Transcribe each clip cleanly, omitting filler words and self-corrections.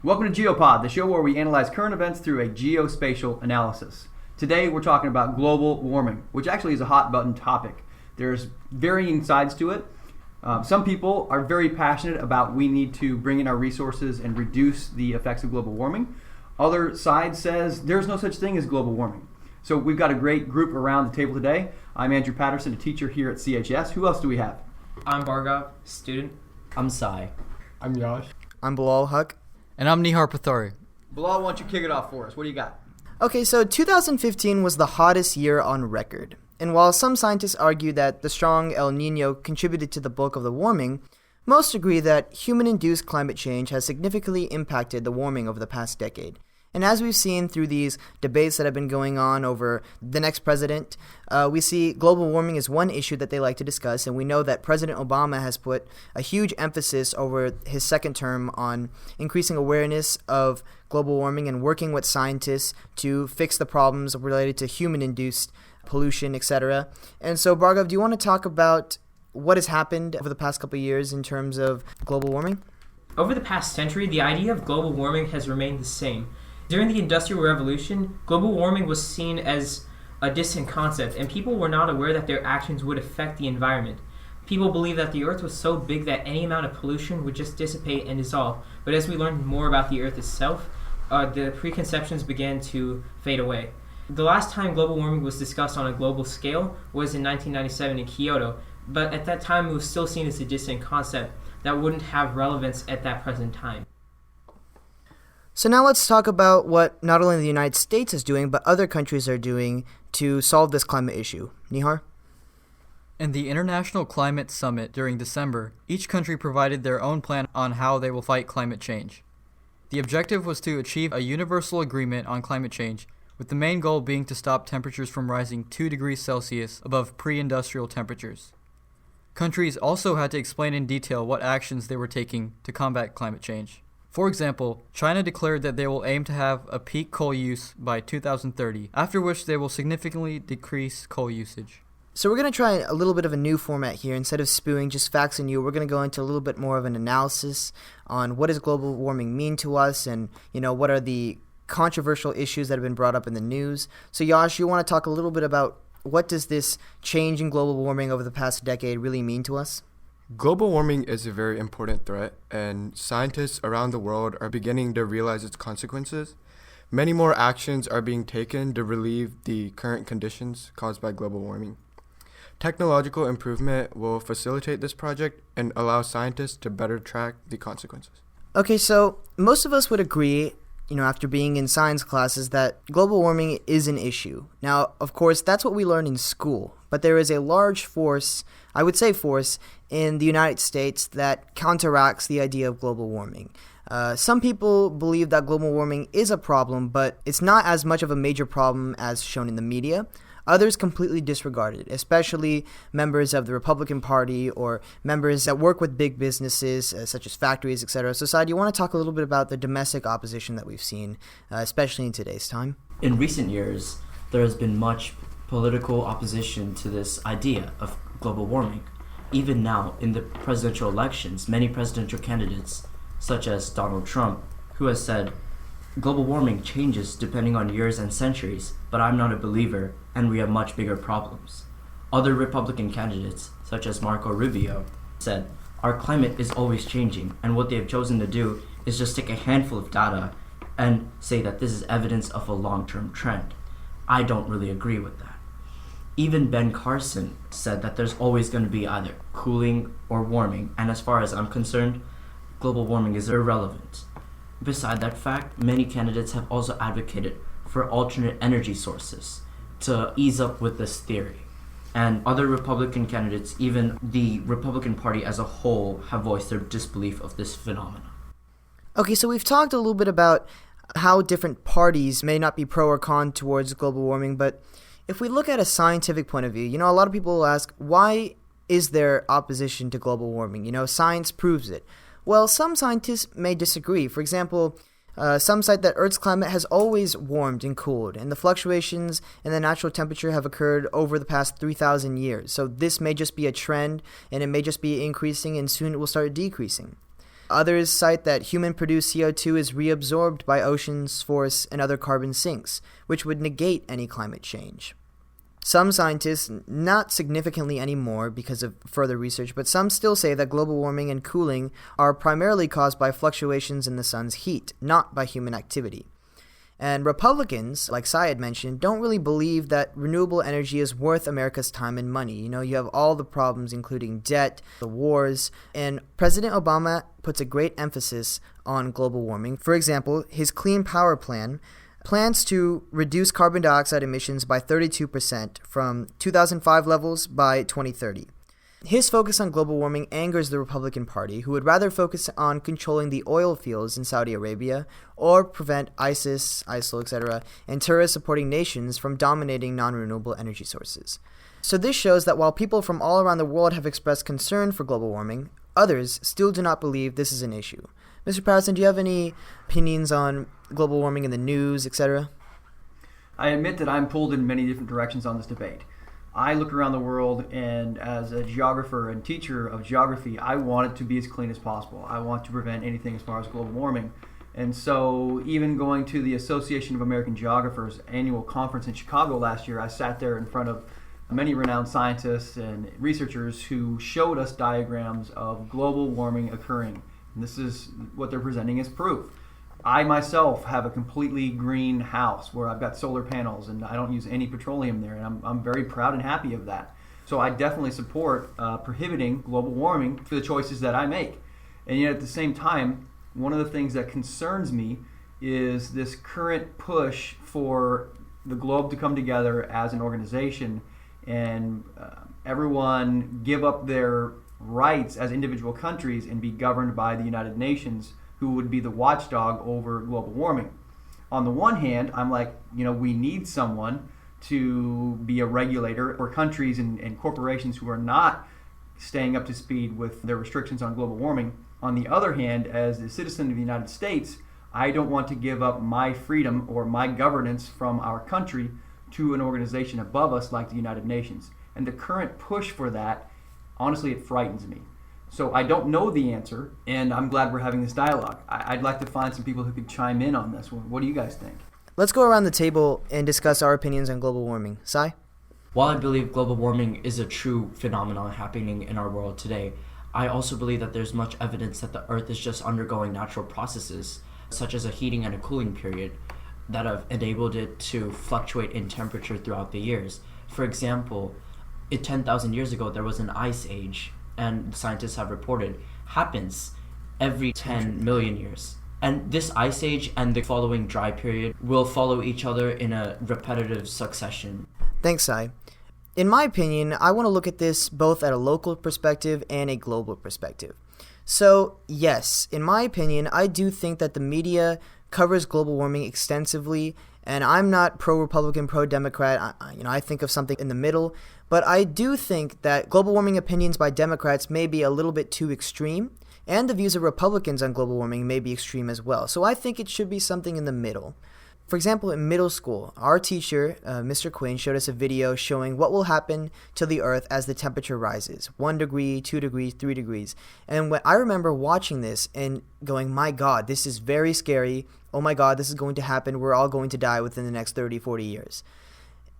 Welcome to Geopod, the show where we analyze current events through a geospatial analysis. Today we're talking about global warming, which actually is a hot button topic. There's varying sides to it. Some people are very passionate about we need to bring in our resources and reduce the effects of global warming. Other side says there's no such thing as global warming. So we've got a great group around the table today. I'm Andrew Patterson, a teacher here at CHS. Who else do we have? I'm Bhargav, student. I'm Sai. I'm Yash. I'm Bilal Haque. And I'm Nihar Pathare. Bilal, why don't you kick it off for us? What do you got? Okay, so 2015 was the hottest year on record. And while some scientists argue that the strong El Nino contributed to the bulk of the warming, most agree that human-induced climate change has significantly impacted the warming over the past decade. And as we've seen through these debates that have been going on over the next president, we see global warming is one issue that they like to discuss, and we know that President Obama has put a huge emphasis over his second term on increasing awareness of global warming and working with scientists to fix the problems related to human-induced pollution, etc. And so, Bhargav, do you want to talk about what has happened over the past couple of years in terms of global warming? Over the past century, the idea of global warming has remained the same. During the Industrial Revolution, global warming was seen as a distant concept, and people were not aware that their actions would affect the environment. People believed that the Earth was so big that any amount of pollution would just dissipate and dissolve. But as we learned more about the Earth itself, the preconceptions began to fade away. The last time global warming was discussed on a global scale was in 1997 in Kyoto, but at that time it was still seen as a distant concept that wouldn't have relevance at that present time. So now let's talk about what not only the United States is doing, but other countries are doing to solve this climate issue. Nihar? In the International Climate Summit during December, each country provided their own plan on how they will fight climate change. The objective was to achieve a universal agreement on climate change, with the main goal being to stop temperatures from rising 2 degrees Celsius above pre-industrial temperatures. Countries also had to explain in detail what actions they were taking to combat climate change. For example, China declared that they will aim to have a peak coal use by 2030, after which they will significantly decrease coal usage. So we're going to try a little bit of a new format here. Instead of spewing just facts and you, we're going to go into a little bit more of an analysis on what does global warming mean to us and, what are the controversial issues that have been brought up in the news. So Yash, you want to talk a little bit about what does this change in global warming over the past decade really mean to us? Global warming is a very important threat, and scientists around the world are beginning to realize its consequences. Many more actions are being taken to relieve the current conditions caused by global warming. Technological improvement will facilitate this project and allow scientists to better track the consequences. Okay, so most of us would agree, after being in science classes, that global warming is an issue. Now, of course, that's what we learn in school, but there is a large force, in the United States that counteracts the idea of global warming. Some people believe that global warming is a problem, but it's not as much of a major problem as shown in the media. Others completely disregard it, especially members of the Republican Party or members that work with big businesses such as factories, etc. So, Sai, do you want to talk a little bit about the domestic opposition that we've seen, especially in today's time? In recent years, there has been much political opposition to this idea of global warming. Even now, in the presidential elections, many presidential candidates, such as Donald Trump, who has said, global warming changes depending on years and centuries, but I'm not a believer, and we have much bigger problems. Other Republican candidates, such as Marco Rubio, said, our climate is always changing, and what they have chosen to do is just take a handful of data and say that this is evidence of a long-term trend. I don't really agree with that. Even Ben Carson said that there's always going to be either cooling or warming, and as far as I'm concerned, global warming is irrelevant. Beside that fact, many candidates have also advocated for alternate energy sources to ease up with this theory. And other Republican candidates, even the Republican Party as a whole, have voiced their disbelief of this phenomenon. Okay, so we've talked a little bit about how different parties may not be pro or con towards global warming, but if we look at a scientific point of view, a lot of people will ask, why is there opposition to global warming? Science proves it. Well, some scientists may disagree. For example, some cite that Earth's climate has always warmed and cooled, and the fluctuations in the natural temperature have occurred over the past 3,000 years. So this may just be a trend, and it may just be increasing, and soon it will start decreasing. Others cite that human-produced CO2 is reabsorbed by oceans, forests, and other carbon sinks, which would negate any climate change. Some scientists, not significantly anymore because of further research, but some still say that global warming and cooling are primarily caused by fluctuations in the sun's heat, not by human activity. And Republicans, like Sai had mentioned, don't really believe that renewable energy is worth America's time and money. You have all the problems, including debt, the wars, and President Obama puts a great emphasis on global warming. For example, his Clean Power Plan plans to reduce carbon dioxide emissions by 32% from 2005 levels by 2030. His focus on global warming angers the Republican Party, who would rather focus on controlling the oil fields in Saudi Arabia or prevent ISIS, ISIL, etc., and terrorist-supporting nations from dominating non-renewable energy sources. So this shows that while people from all around the world have expressed concern for global warming, others still do not believe this is an issue. Mr. Patterson, do you have any opinions on global warming in the news, etc.? I admit that I'm pulled in many different directions on this debate. I look around the world, and as a geographer and teacher of geography, I want it to be as clean as possible. I want to prevent anything as far as global warming. And so even going to the Association of American Geographers annual conference in Chicago last year, I sat there in front of many renowned scientists and researchers who showed us diagrams of global warming occurring. And this is what they're presenting as proof. I myself have a completely green house where I've got solar panels and I don't use any petroleum there, and I'm very proud and happy of that. So I definitely support prohibiting global warming for the choices that I make. And yet at the same time, one of the things that concerns me is this current push for the globe to come together as an organization and everyone give up their rights as individual countries and be governed by the United Nations, who would be the watchdog over global warming. On the one hand, I'm like, we need someone to be a regulator for countries and corporations who are not staying up to speed with their restrictions on global warming. On the other hand, as a citizen of the United States, I don't want to give up my freedom or my governance from our country to an organization above us like the United Nations. And the current push for that, honestly, it frightens me. So I don't know the answer, and I'm glad we're having this dialogue. I'd like to find some people who could chime in on this. What do you guys think? Let's go around the table and discuss our opinions on global warming. Sai? While I believe global warming is a true phenomenon happening in our world today, I also believe that there's much evidence that the Earth is just undergoing natural processes, such as a heating and a cooling period, that have enabled it to fluctuate in temperature throughout the years. For example, 10,000 years ago, there was an ice age, and scientists have reported, happens every 10 million years. And this ice age and the following dry period will follow each other in a repetitive succession. Thanks, Sai. In my opinion, I want to look at this both at a local perspective and a global perspective. So, yes, in my opinion, I do think that the media covers global warming extensively, and I'm not pro-Republican, pro-Democrat. I think of something in the middle. But I do think that global warming opinions by Democrats may be a little bit too extreme, and the views of Republicans on global warming may be extreme as well. So I think it should be something in the middle. For example, in middle school, our teacher, Mr. Quinn, showed us a video showing what will happen to the Earth as the temperature rises. 1 degree, 2 degrees, 3 degrees. And I remember watching this and going, my God, this is very scary. Oh my God, this is going to happen. We're all going to die within the next 30, 40 years.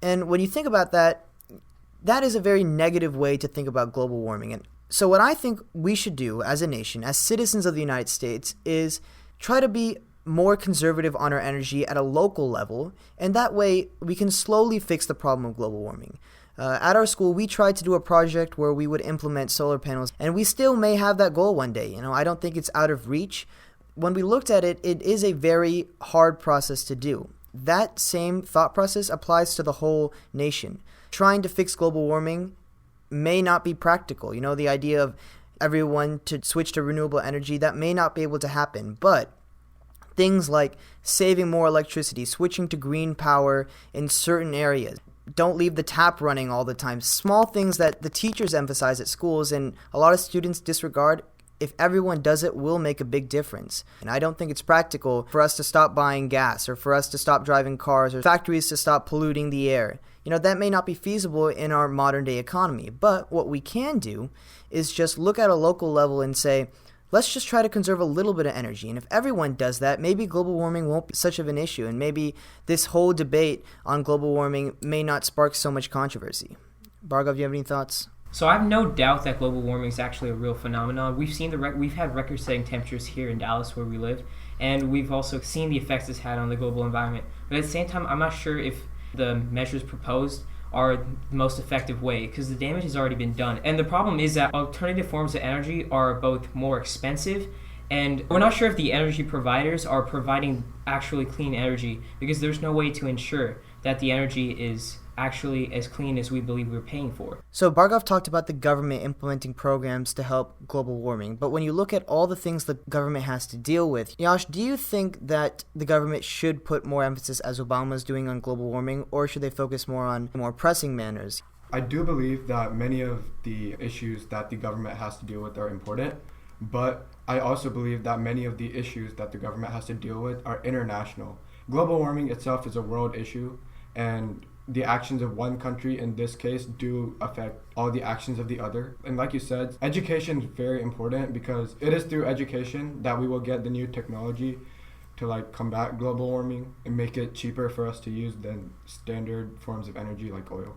And when you think about that, that is a very negative way to think about global warming. And so what I think we should do as a nation, as citizens of the United States, is try to be more conservative on our energy at a local level, and that way we can slowly fix the problem of global warming. At our school, we tried to do a project where we would implement solar panels, and we still may have that goal one day. I don't think it's out of reach. When we looked at it, it is a very hard process to do. That same thought process applies to the whole nation. Trying to fix global warming may not be practical. The idea of everyone to switch to renewable energy, that may not be able to happen. But things like saving more electricity, switching to green power in certain areas, don't leave the tap running all the time, small things that the teachers emphasize at schools and a lot of students disregard, if everyone does it, will make a big difference. And I don't think it's practical for us to stop buying gas or for us to stop driving cars or factories to stop polluting the air. That may not be feasible in our modern day economy. But what we can do is just look at a local level and say, let's just try to conserve a little bit of energy. And if everyone does that, maybe global warming won't be such of an issue. And maybe this whole debate on global warming may not spark so much controversy. Bhargav, do you have any thoughts? So I have no doubt that global warming is actually a real phenomenon. We've seen we've had record-setting temperatures here in Dallas where we live, and we've also seen the effects it's had on the global environment. But at the same time, I'm not sure if the measures proposed are the most effective way, because the damage has already been done. And the problem is that alternative forms of energy are both more expensive, and we're not sure if the energy providers are providing actually clean energy, because there's no way to ensure that the energy is actually as clean as we believe we're paying for. So Bhargav talked about the government implementing programs to help global warming, but when you look at all the things the government has to deal with, Yash, do you think that the government should put more emphasis, as Obama's doing, on global warming, or should they focus more on more pressing matters? I do believe that many of the issues that the government has to deal with are important, but I also believe that many of the issues that the government has to deal with are international. Global warming itself is a world issue, and the actions of one country in this case do affect all the actions of the other. And like you said, education is very important, because it is through education that we will get the new technology to combat global warming and make it cheaper for us to use than standard forms of energy like oil.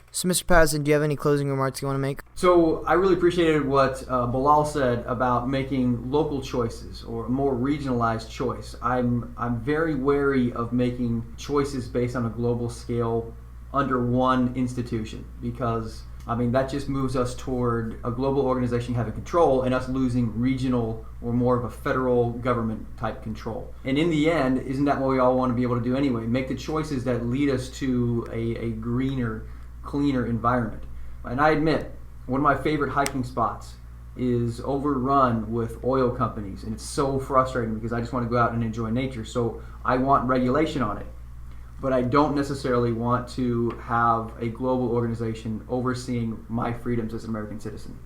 So Mr. Patterson, do you have any closing remarks you want to make? So I really appreciated what Bilal said about making local choices or a more regionalized choice. I'm very wary of making choices based on a global scale under one institution, because that just moves us toward a global organization having control and us losing regional or more of a federal government type control. And in the end, isn't that what we all want to be able to do anyway? Make the choices that lead us to a greener, cleaner environment. And I admit, one of my favorite hiking spots is overrun with oil companies, and it's so frustrating because I just want to go out and enjoy nature. So I want regulation on it, but I don't necessarily want to have a global organization overseeing my freedoms as an American citizen.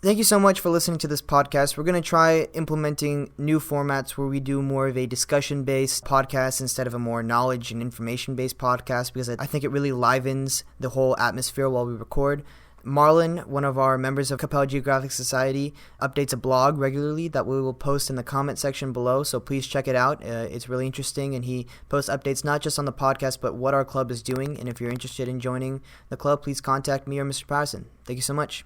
Thank you so much for listening to this podcast. We're going to try implementing new formats where we do more of a discussion-based podcast instead of a more knowledge and information-based podcast, because I think it really livens the whole atmosphere while we record. Marlon, one of our members of Coppell Geographic Society, updates a blog regularly that we will post in the comment section below, so please check it out. It's really interesting, and he posts updates not just on the podcast, but what our club is doing. And if you're interested in joining the club, please contact me or Mr. Patterson. Thank you so much.